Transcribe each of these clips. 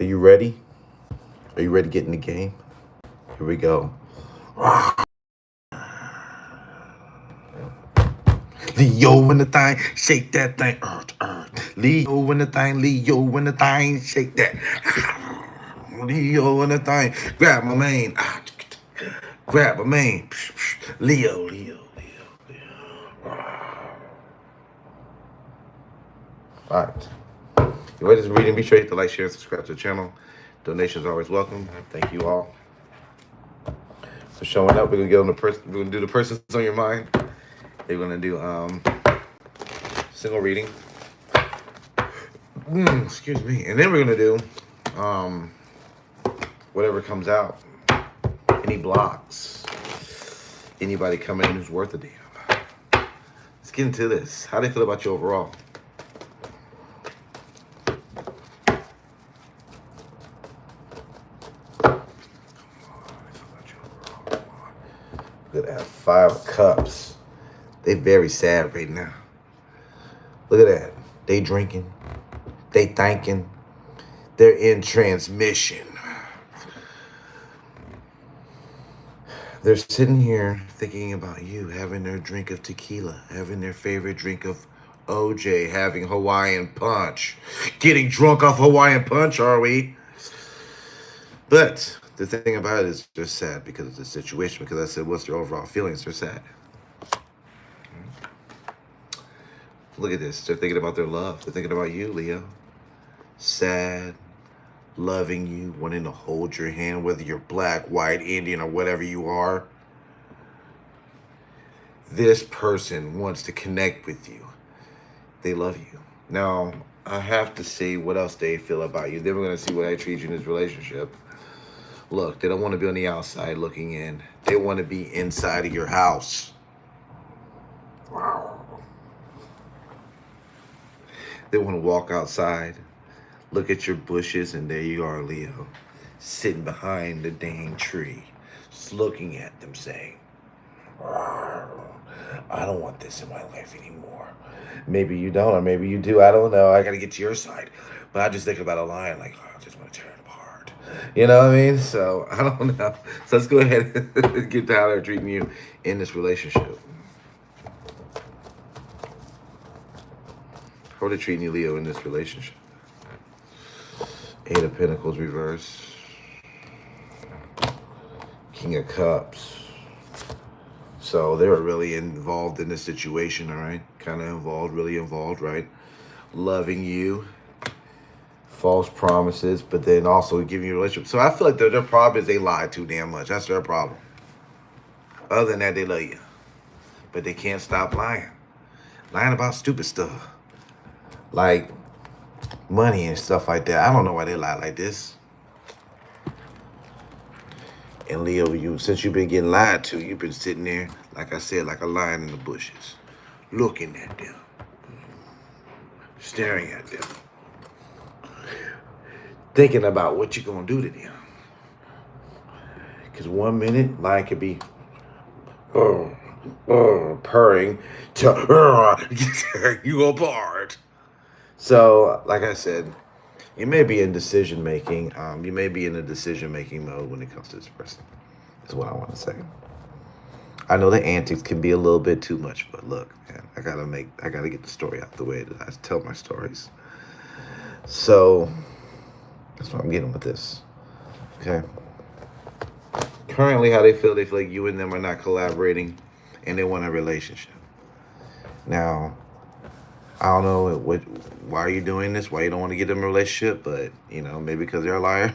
Are you ready? Are you ready to get in the game? Here we go. Leo in the thing, shake that thing. Leo in the thing, Leo in the thing, shake that. Leo in the thing, grab my mane. Grab my mane. Leo, Leo, Leo. All right. You ready to read and be sure to hit the like, share, and subscribe to the channel. Donations are always welcome. Thank you all for showing up. We're gonna get on the person. We're gonna do the persons on your mind. They're gonna do single reading. Excuse me. And then we're gonna do whatever comes out. Any blocks. Anybody coming in who's worth a damn. Let's get into this. How do they feel about you overall? Look at that, 5 of Cups. They very sad right now. Look at that. They drinking. They thinking. They're in transmission. They're sitting here thinking about you, having their drink of tequila, having their favorite drink of OJ, having Hawaiian punch. Getting drunk off Hawaiian punch, are we? But the thing about it is they're sad because of the situation. Because I said, what's their overall feelings? They're sad. Look at this. They're thinking about their love. They're thinking about you, Leo. Sad, loving you, wanting to hold your hand, whether you're black, white, Indian, or whatever you are. This person wants to connect with you. They love you. Now, I have to see what else they feel about you. Then we're going to see what I treat you in this relationship. Look, they don't want to be on the outside looking in. They want to be inside of your house. Wow. They want to walk outside, look at your bushes, and there you are, Leo, sitting behind the dang tree, just looking at them saying, I don't want this in my life anymore. Maybe you don't, or maybe you do. I don't know. I got to get to your side. But I just think about a lion like, I just want to tear it apart. You know what I mean? So, I don't know. So, let's go ahead and get to how they're treating you in this relationship. How are they treating you, Leo, in this relationship? 8 of Pentacles reverse. King of Cups. So they were really involved in this situation, all right? Kind of involved, really involved, right? Loving you. False promises, but then also giving you a relationship. So I feel like their problem is they lied too damn much. That's their problem. Other than that, they love you. But they can't stop lying. Lying about stupid stuff. Like money and stuff like that. I don't know why they lie like this. And Leo, since you've been getting lied to, you've been sitting there, like I said, like a lion in the bushes, looking at them, staring at them, thinking about what you're gonna do to them. Because 1 minute, lion could be purring to tear you apart. So, like I said, you may be in decision making. You may be in a decision making mode when it comes to this person. Is what I want to say. I know the antics can be a little bit too much, but look, man, I gotta get the story out the way that I tell my stories. So that's what I'm getting with this. Okay. Currently, how they feel like you and them are not collaborating, and they want a relationship. Now, I don't know why are you doing this, why you don't want to get them a relationship, but, you know, maybe because they're a liar.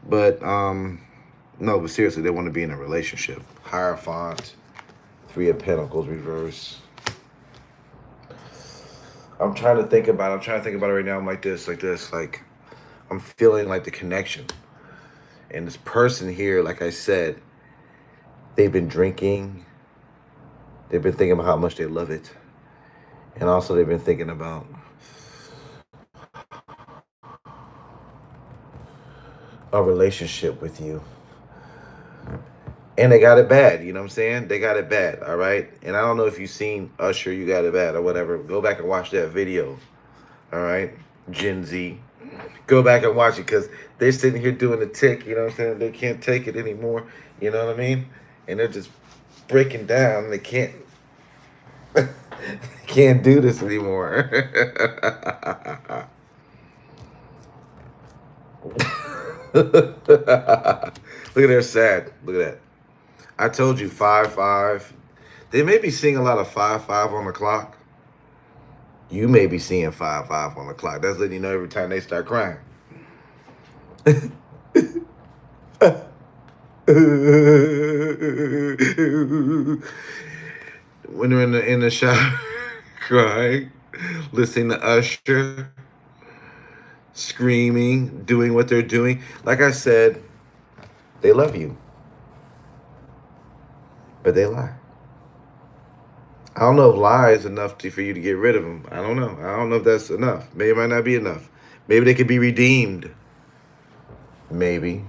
But, no, but seriously, they want to be in a relationship. Hierophant, 3 of Pentacles reverse. I'm trying to think about it right now. I'm like this, like I'm feeling like the connection. And this person here, like I said, they've been drinking. They've been thinking about how much they love it. And also they've been thinking about a relationship with you. And they got it bad, you know what I'm saying? They got it bad, all right? And I don't know if you've seen Usher, You Got It Bad or whatever. Go back and watch that video, all right? Gen Z. Go back and watch it because they're sitting here doing the tick. You know what I'm saying? They can't take it anymore. You know what I mean? And they're just breaking down. They can't. They can't do this anymore. Look at their sad. Look at that. I told you 5-5. They may be seeing a lot of 5-5 on the clock. You may be seeing 5-5 on the clock. That's letting you know every time they start crying. When they're in the shower crying, listening to Usher, screaming, doing what they're doing. Like I said, they love you, but they lie. I don't know if lie is enough for you to get rid of them. I don't know. I don't know if that's enough. Maybe it might not be enough. Maybe they could be redeemed. Maybe.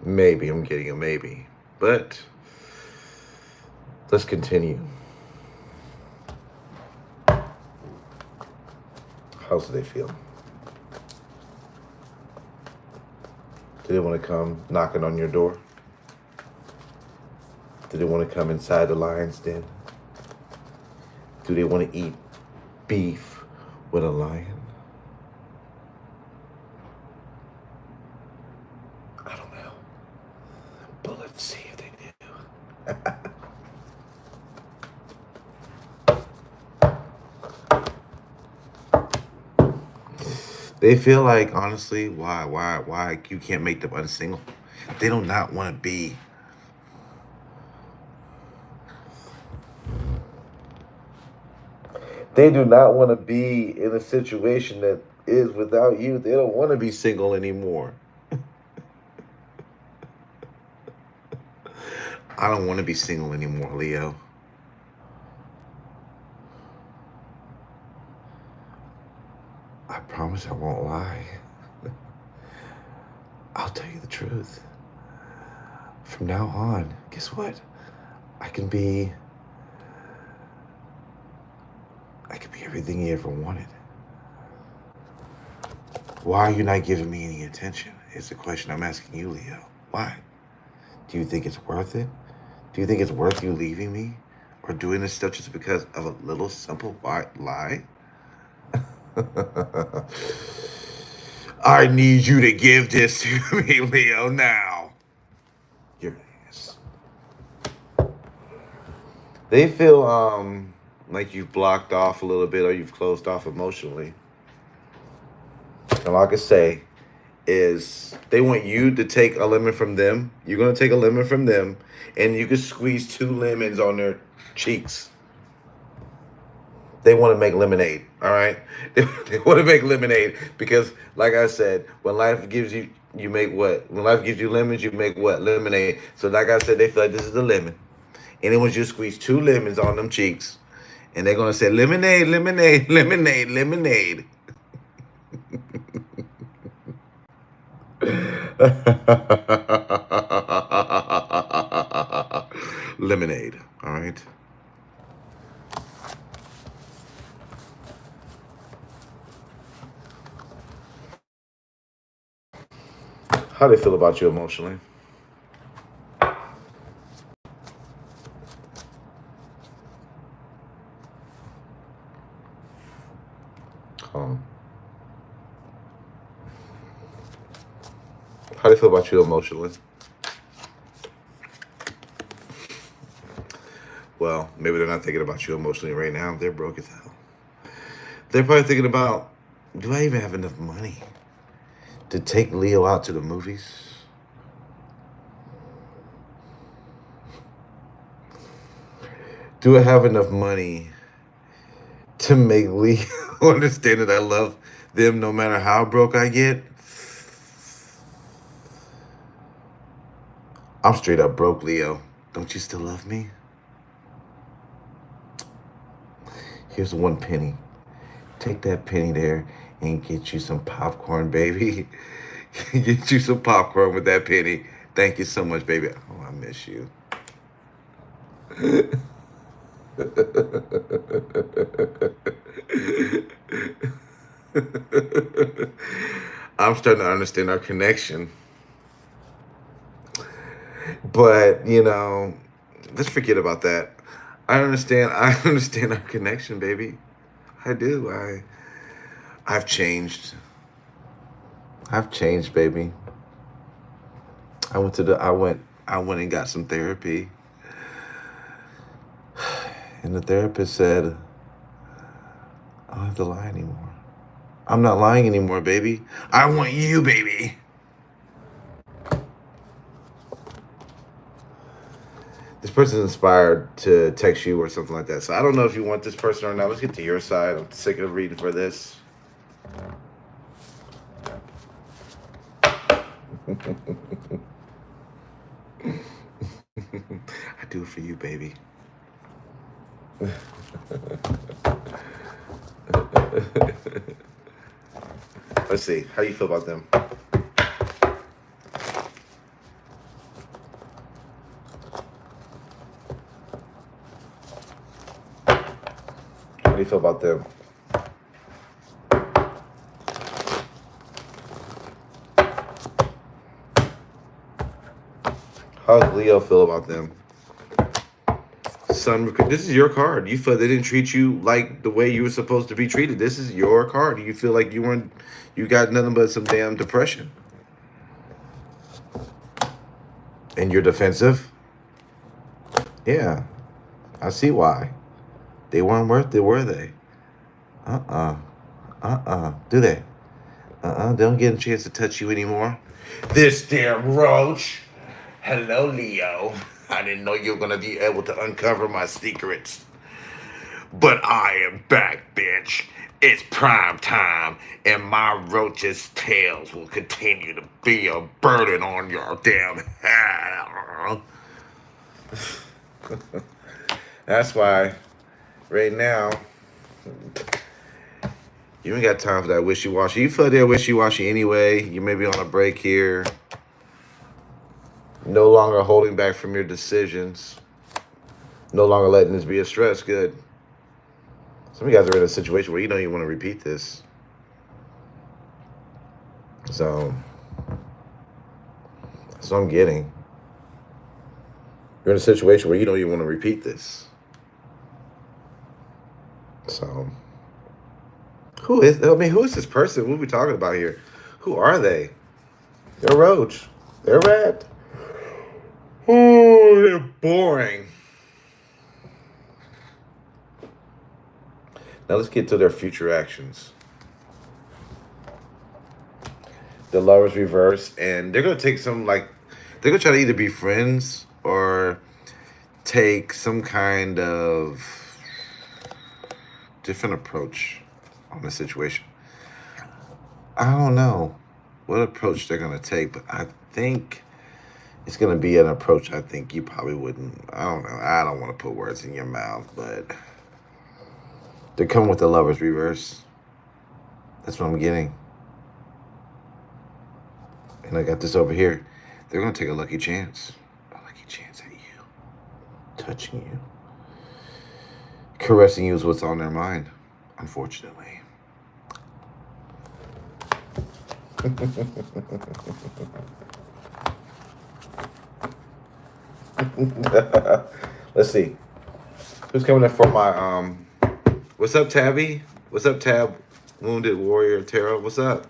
Maybe. I'm getting a maybe. But let's continue. How do they feel? Do they want to come knocking on your door? Do they want to come inside the lion's den? Do they want to eat beef with a lion? I don't know. But let's see if they do. They feel like, honestly, why you can't make them unsingle? They do not want to be. They do not want to be in a situation that is without you. They don't want to be single anymore. I don't want to be single anymore, Leo. I promise I won't lie. I'll tell you the truth. From now on, guess what? I can be everything you ever wanted. Why are you not giving me any attention? Is the question I'm asking you, Leo. Why? Do you think it's worth it? Do you think it's worth you leaving me or doing this stuff just because of a little simple white lie? I need you to give this to me, Leo, now. Your ass. They feel like you've blocked off a little bit or you've closed off emotionally. And like I say, is they want you to take a lemon from them. You're going to take a lemon from them, and you can squeeze 2 lemons on their cheeks. They want to make lemonade, all right? They want to make lemonade because, like I said, when life gives you, you make what? When life gives you lemons, you make what? Lemonade. So like I said, they feel like this is the lemon. And they want you to squeeze 2 lemons on them cheeks. And they're going to say, lemonade, lemonade, lemonade, lemonade. Lemonade, all right? How do they feel about you emotionally? How do they feel about you emotionally? Well, maybe they're not thinking about you emotionally right now. They're broke as hell. They're probably thinking about, do I even have enough money to take Leo out to the movies? Do I have enough money to make Leo understand that I love them no matter how broke I get? I'm straight up broke, Leo. Don't you still love me? Here's 1 penny. Take that penny there and get you some popcorn, baby. Get you some popcorn with that penny. Thank you so much, baby. Oh, I miss you. I'm starting to understand our connection. But, let's forget about that. I understand our connection, baby. I do. I've changed. I've changed, baby. I went and got some therapy. And the therapist said, I don't have to lie anymore. I'm not lying anymore, baby. I want you, baby. This person's inspired to text you or something like that. So I don't know if you want this person or not. Let's get to your side. I'm sick of reading for this. I do it for you, baby. Let's see. How you feel about them? How do you feel about them? How does Leo feel about them? Sun, this is your card. You feel they didn't treat you like the way you were supposed to be treated. This is your card. You feel like you got nothing but some damn depression. And you're defensive? Yeah. I see why. They weren't worth it, were they? Do they? They don't get a chance to touch you anymore. This damn roach. Hello, Leo. I didn't know you were going to be able to uncover my secrets. But I am back, bitch. It's prime time, and my roach's tails will continue to be a burden on your damn head. That's why, right now, you ain't got time for that wishy-washy. You feel that wishy-washy anyway. You may be on a break here. No longer holding back from your decisions. No longer letting this be a stress. Good. Some of you guys are in a situation where you don't even want to repeat this. So, that's what I'm getting. You're in a situation where you don't even want to repeat this. So, who is this person? What are we talking about here? Who are they? They're a roach. They're a rat. Oh, they're boring. Now let's get to their future actions. The Lovers reverse, and they're going to take they're going to try to either be friends or take some kind of different approach on the situation. I don't know what approach they're going to take, but I think it's going to be an approach I think you probably wouldn't. I don't know. I don't want to put words in your mouth, but they're coming with the Lovers reverse. That's what I'm getting. And I got this over here. They're going to take a lucky chance. A lucky chance at you. Touching you. Caressing you is what's on their mind, unfortunately. Let's see. Who's coming in for my what's up, Tabby? What's up, Tab? Wounded Warrior Tarot. What's up?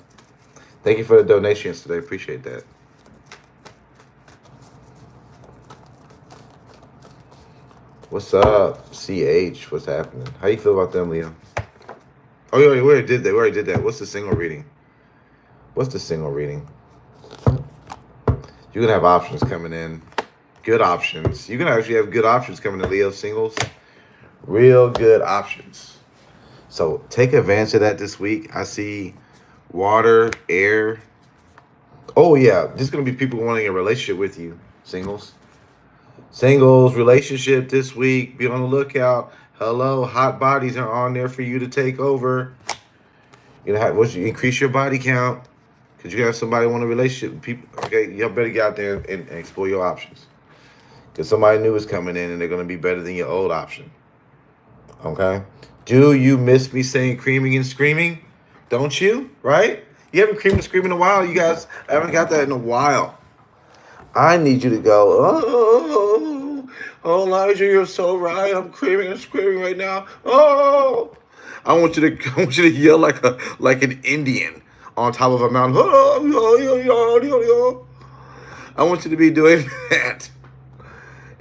Thank you for the donations today. Appreciate that. What's up, CH? What's happening? How you feel about them, Leo? Oh, we already did that. We already did that. What's the single reading? What's the single reading? You're gonna have options coming in. Good options. You're gonna actually have good options coming to Leo singles. Real good options. So take advantage of that this week. I see water, air. Oh yeah, there's gonna be people wanting a relationship with you, singles. Singles relationship this week. Be on the lookout. Hello, hot bodies are on there for you to take over. You know, you increase your body count because you have somebody want a relationship with people. Okay, y'all better get out there and explore your options because somebody new is coming in and they're gonna be better than your old option. Okay. Do you miss me saying creaming and screaming? Don't you? Right? You haven't creamed and screamed in a while. You guys haven't got that in a while. I need you to go, oh, Elijah, you're so right. I'm creaming and screaming right now. Oh, I want you to yell like an Indian on top of a mountain. I want you to be doing that.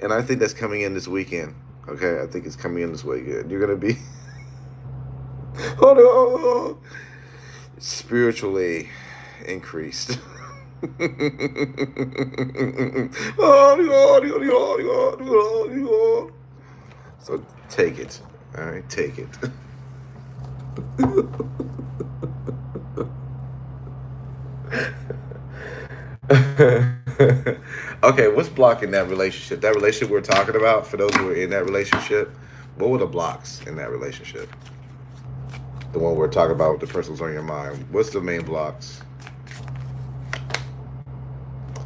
And I think that's coming in this weekend. Okay, I think it's coming in this weekend. You're gonna be spiritually increased. So take it. All right, take it. Okay, what's blocking that relationship? That relationship we're talking about, for those who are in that relationship, what were the blocks in that relationship? The one we're talking about with the person who's on your mind. What's the main blocks?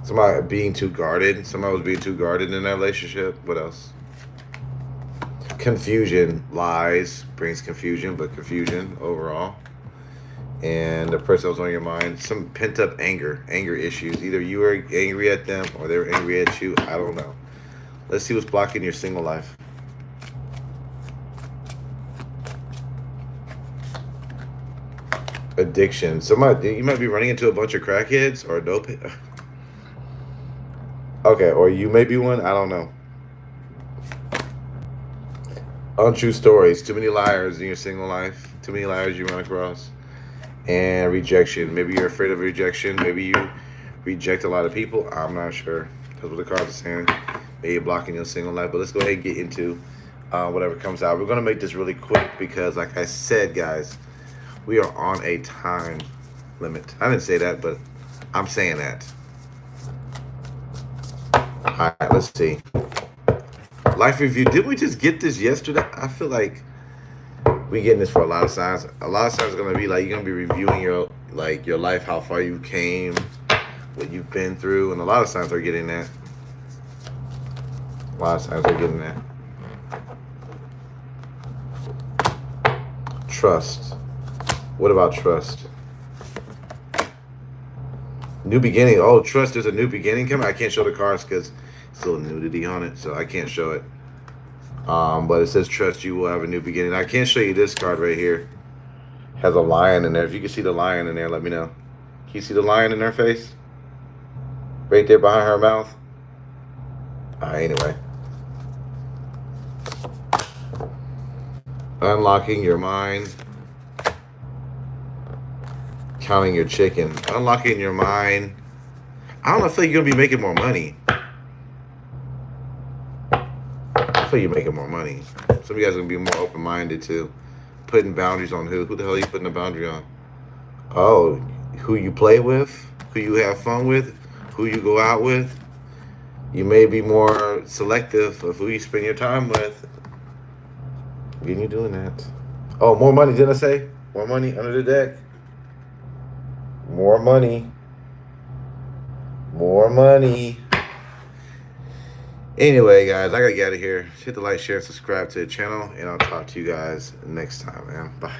Somebody being too guarded. Somebody was being too guarded in that relationship. What else? Confusion. Lies brings confusion, but confusion overall. And the person that was on your mind, some pent-up anger issues. Either you were angry at them or they were angry at you. I don't know. Let's see what's blocking your single life. Addiction. You might be running into a bunch of crackheads or dope. Okay, or you may be one. I don't know. Untrue stories. Too many liars in your single life. Too many liars you run across. And rejection. Maybe you're afraid of rejection. Maybe you reject a lot of people. I'm not sure. That's what the cards are saying. Maybe you're blocking your single life. But let's go ahead and get into whatever comes out. We're going to make this really quick because, like I said, guys, we are on a time limit. I didn't say that, but I'm saying that. All right, let's see. Life review. Didn't we just get this yesterday? I feel like we're getting this for a lot of signs. A lot of signs are going to be like, you're going to be reviewing your life, how far you came, what you've been through. And a lot of signs are getting that. A lot of signs are getting that. Trust. What about trust? New beginning. Oh, trust. There's a new beginning coming. I can't show the cards because it's a little nudity on it, so I can't show it. But it says trust. You will have a new beginning. I can't show you this card right here. Has a lion in there. If you can see the lion in there, let me know. Can you see the lion in her face? Right there behind her mouth. Anyway. Unlocking your mind. Counting your chicken. Unlocking your mind. I don't know, I feel like you're going to be making more money. I feel you're making more money. Some of you guys are going to be more open-minded too. Putting boundaries on who? Who the hell are you putting a boundary on? Oh, who you play with? Who you have fun with? Who you go out with? You may be more selective of who you spend your time with. When you doing that? Oh, more money, didn't I say? More money under the deck. More money. More money. Anyway, guys, I gotta get out of here. Hit the like, share, and subscribe to the channel, and I'll talk to you guys next time, man. Bye.